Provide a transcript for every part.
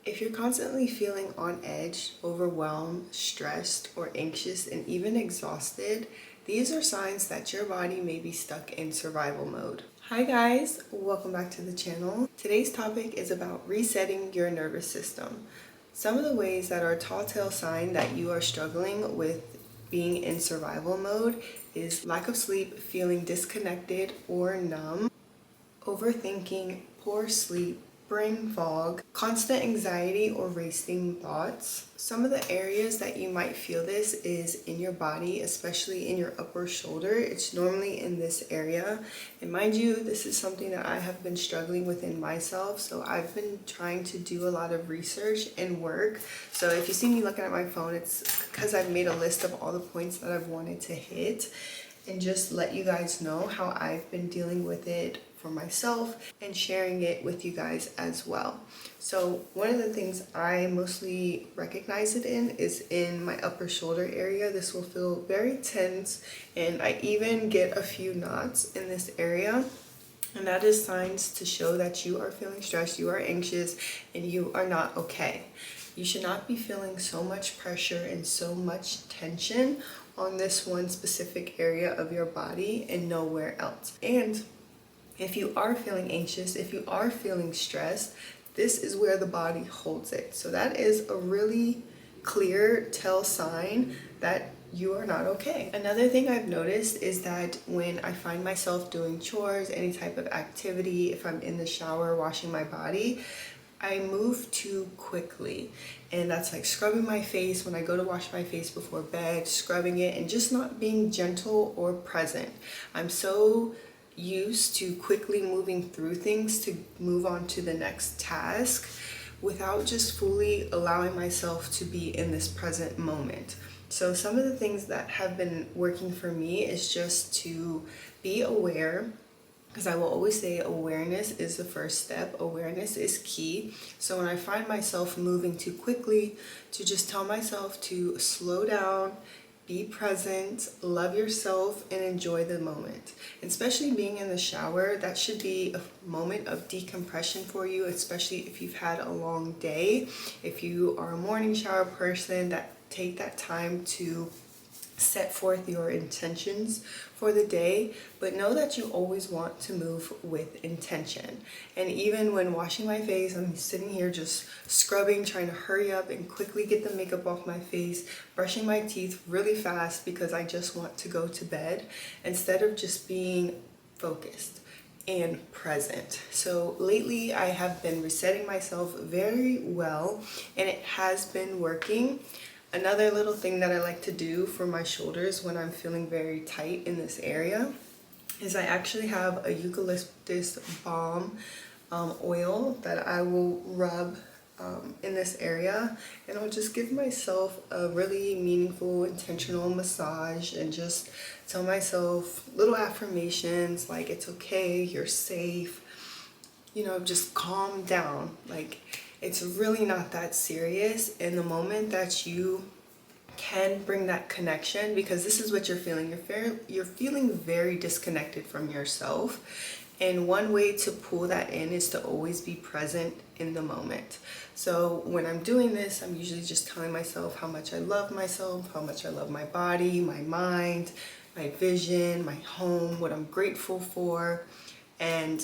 If you're constantly feeling on edge, overwhelmed, stressed, or anxious, and even exhausted, these are signs that your body may be stuck in survival mode. Hi guys, welcome back to the channel. Today's topic is about resetting your nervous system. Some of the ways that are a telltale sign that you are struggling with being in survival mode is lack of sleep, feeling disconnected or numb, overthinking, poor sleep, brain fog, constant anxiety or racing thoughts. Some of the areas that you might feel this is in your body, especially in your upper shoulder. It's normally in this area. And mind you, this is something that I have been struggling within myself. So I've been trying to do a lot of research and work. So if you see me looking at my phone, it's because I've made a list of all the points that I've wanted to hit and just let you guys know how I've been dealing with it for myself and sharing it with you guys as well. So one of the things I mostly recognize it in is in my upper shoulder area. This will feel very tense, and I even get a few knots in this area. And that is signs to show that you are feeling stressed, you are anxious, and you are not okay. You should not be feeling so much pressure and so much tension on this one specific area of your body and nowhere else. And if you are feeling anxious, if you are feeling stressed, this is where the body holds it. So that is a really clear tell sign that you are not okay. Another thing I've noticed is that when I find myself doing chores, any type of activity, if I'm in the shower washing my body, I move too quickly. And that's like scrubbing my face when I go to wash my face before bed, scrubbing it, and just not being gentle or present. I'm so used to quickly moving through things to move on to the next task without just fully allowing myself to be in this present moment. So some of the things that have been working for me is just to be aware, because I will always say awareness is the first step. Awareness is key. So when I find myself moving too quickly, to just tell myself to slow down, be present, love yourself, and enjoy the moment. And especially being in the shower, that should be a moment of decompression for you, especially if you've had a long day. If you are a morning shower person, take that time to set forth your intentions for the day, but know that you always want to move with intention. And even when washing my face, I'm sitting here just scrubbing, trying to hurry up and quickly get the makeup off my face, brushing my teeth really fast because I just want to go to bed instead of just being focused and present. So lately I have been resetting myself very well, and it has been working. Another little thing that I like to do for my shoulders when I'm feeling very tight in this area is I actually have a eucalyptus balm oil that I will rub in this area, and I'll just give myself a really meaningful, intentional massage and just tell myself little affirmations like it's okay, you're safe, just calm down. Like, it's really not that serious. In the moment that you can bring that connection, because this is what you're feeling. You're feeling very disconnected from yourself. And one way to pull that in is to always be present in the moment. So when I'm doing this, I'm usually just telling myself how much I love myself, how much I love my body, my mind, my vision, my home, what I'm grateful for, and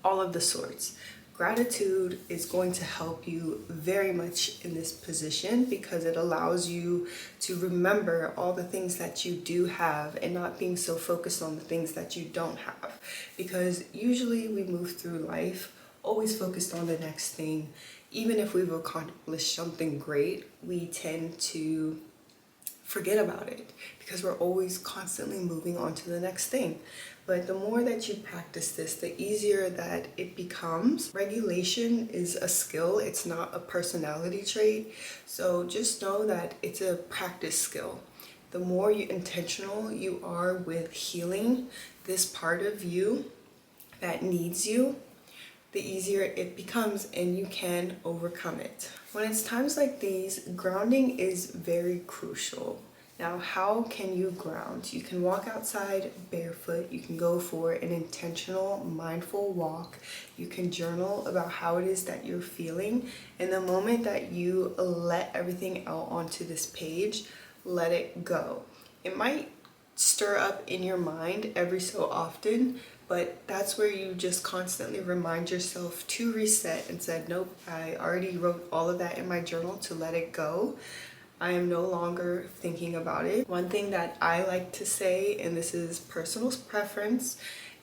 all of the sorts. Gratitude is going to help you very much in this position because it allows you to remember all the things that you do have and not being so focused on the things that you don't have. Because usually we move through life always focused on the next thing. Even if we've accomplished something great, we tend to forget about it because we're always constantly moving on to the next thing. But the more that you practice this, the easier that it becomes. Regulation is a skill, it's not a personality trait. So just know that it's a practice skill. The more intentional you are with healing this part of you that needs you, the easier it becomes and you can overcome it. When it's times like these, grounding is very crucial. Now, how can you ground? You can walk outside barefoot. You can go for an intentional, mindful walk. You can journal about how it is that you're feeling. And the moment that you let everything out onto this page, let it go. It might stir up in your mind every so often, but that's where you just constantly remind yourself to reset and said, nope, I already wrote all of that in my journal to let it go. I am no longer thinking about it. One thing that I like to say, and this is personal preference,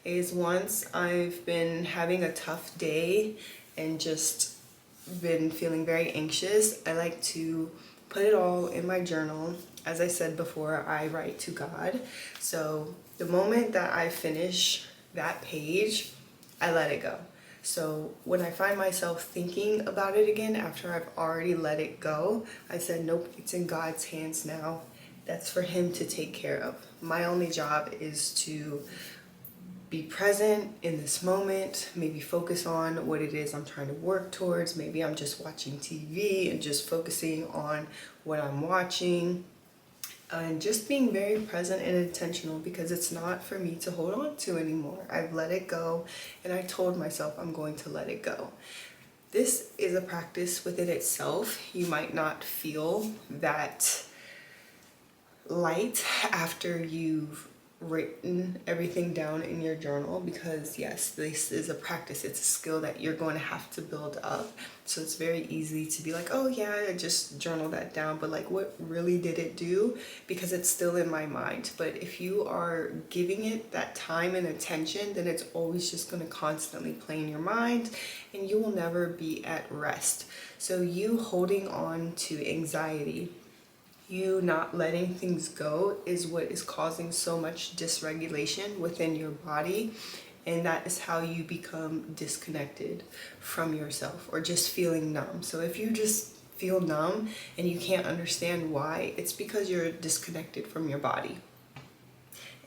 is once I've been having a tough day and just been feeling very anxious, I like to put it all in my journal. As I said before, I write to God. So the moment that I finish that page, I let it go. So when I find myself thinking about it again after I've already let it go, I said, nope, it's in God's hands now. That's for Him to take care of. My only job is to be present in this moment, maybe focus on what it is I'm trying to work towards. Maybe I'm just watching TV and just focusing on what I'm watching. And just being very present and intentional, because it's not for me to hold on to anymore. I've let it go, and I told myself I'm going to let it go. This is a practice within itself. You might not feel that light after you've written everything down in your journal, because yes, this is a practice. It's a skill that you're going to have to build up. So it's very easy to be like, oh yeah, I just journal that down, but like, what really did it do? Because it's still in my mind. But if you are giving it that time and attention, then it's always just going to constantly play in your mind, and you will never be at rest. So you holding on to anxiety, you not letting things go, is what is causing so much dysregulation within your body. And that is how you become disconnected from yourself, or just feeling numb. So if you just feel numb and you can't understand why, it's because you're disconnected from your body.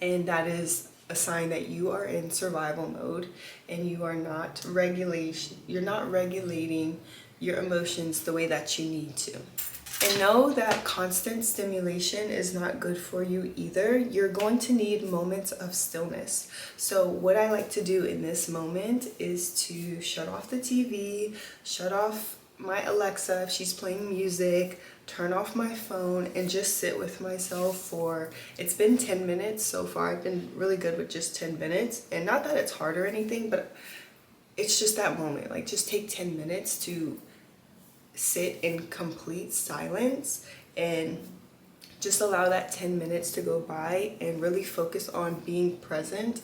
And that is a sign that you are in survival mode, and you're not regulating your emotions the way that you need to. And know that constant stimulation is not good for you either. You're going to need moments of stillness. So what I like to do in this moment is to shut off the TV, shut off my Alexa if she's playing music, turn off my phone, and just sit with myself for, it's been 10 minutes so far. I've been really good with just 10 minutes. And not that it's hard or anything, but it's just that moment. Like, just take 10 minutes to sit in complete silence and just allow that 10 minutes to go by and really focus on being present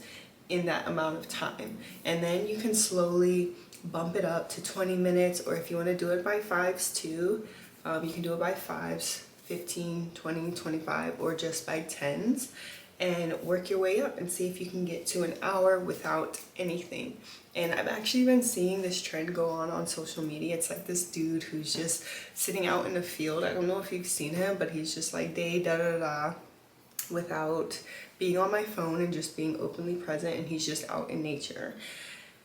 in that amount of time. And then you can slowly bump it up to 20 minutes, or if you want to do it by fives too, you can do it by fives, 15, 20, 25, or just by tens, and work your way up and see if you can get to an hour without anything. And I've actually been seeing this trend go on social media. It's like this dude who's just sitting out in the field. I don't know if you've seen him, but he's just like day da da da without being on my phone and just being openly present, and he's just out in nature.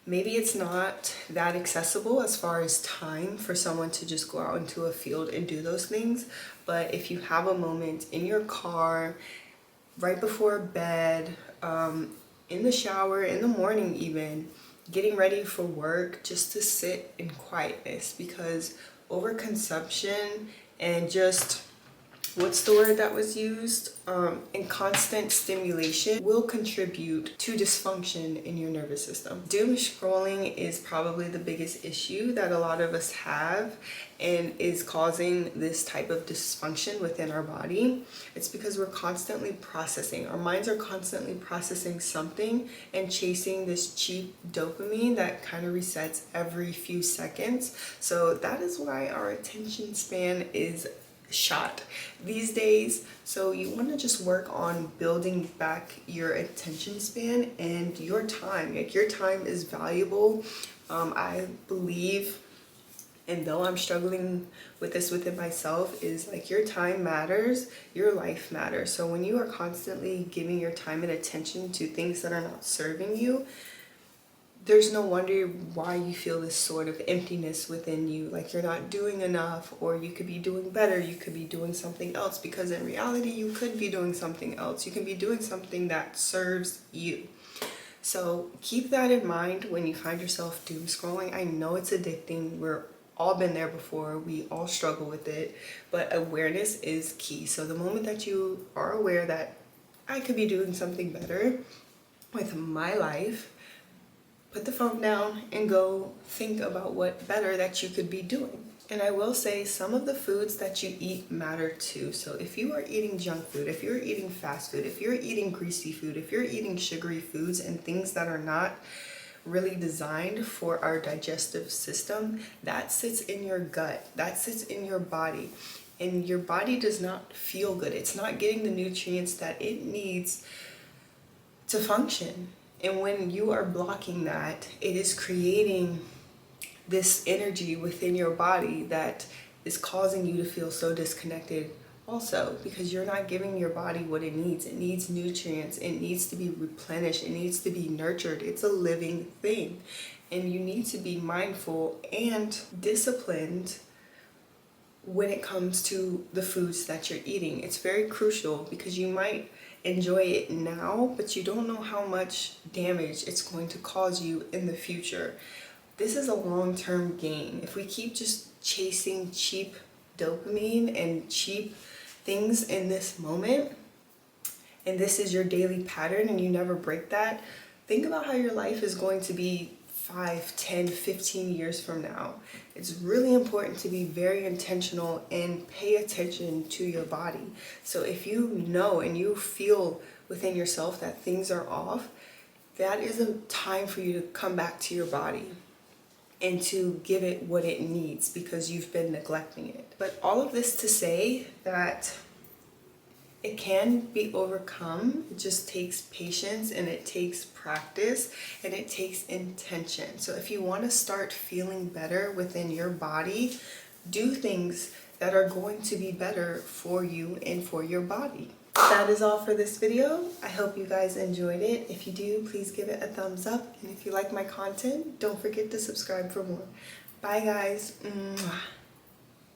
Maybe it's not that accessible as far as time for someone to just go out into a field and do those things, but if you have a moment in your car, right before bed, in the shower, in the morning even, getting ready for work, just to sit in quietness, because overconsumption and just, what's the word that was used? And constant stimulation will contribute to dysfunction in your nervous system. Doom scrolling is probably the biggest issue that a lot of us have, and is causing this type of dysfunction within our body. It's because we're constantly processing. Our minds are constantly processing something and chasing this cheap dopamine that kind of resets every few seconds. So that is why our attention span is shot these days. So you want to just work on building back your attention span and your time. Like, your time is valuable. I believe, and though I'm struggling with this within myself, is like, your time matters, your life matters. So when you are constantly giving your time and attention to things that are not serving you, there's no wonder why you feel this sort of emptiness within you, like you're not doing enough, or you could be doing better, you could be doing something else, because in reality you could be doing something else. You can be doing something that serves you. So keep that in mind when you find yourself doom scrolling. I know it's addicting. We're all been there before. We all struggle with it, but awareness is key. So the moment that you are aware that I could be doing something better with my life, put the phone down and go think about what better that you could be doing. And I will say some of the foods that you eat matter too. So if you are eating junk food, if you're eating fast food, if you're eating greasy food, if you're eating sugary foods and things that are not really designed for our digestive system, that sits in your gut, that sits in your body. And your body does not feel good. It's not getting the nutrients that it needs to function. And when you are blocking that, it is creating this energy within your body that is causing you to feel so disconnected also, because you're not giving your body what it needs. It needs nutrients. It needs to be replenished. It needs to be nurtured. It's a living thing. And you need to be mindful and disciplined when it comes to the foods that you're eating. It's very crucial, because you might enjoy it now, but you don't know how much damage it's going to cause you in the future. This is a long-term gain. If we keep just chasing cheap dopamine and cheap things in this moment, and this is your daily pattern and you never break that, think about how your life is going to be 5, 10, 15 years from now. It's really important to be very intentional and pay attention to your body. So if you know and you feel within yourself that things are off, that is a time for you to come back to your body and to give it what it needs, because you've been neglecting it. But all of this to say that it can be overcome. It just takes patience, and it takes practice, and it takes intention. So if you want to start feeling better within your body, do things that are going to be better for you and for your body. That is all for this video. I hope you guys enjoyed it. If you do, please give it a thumbs up. And if you like my content, don't forget to subscribe for more. Bye guys. Mwah.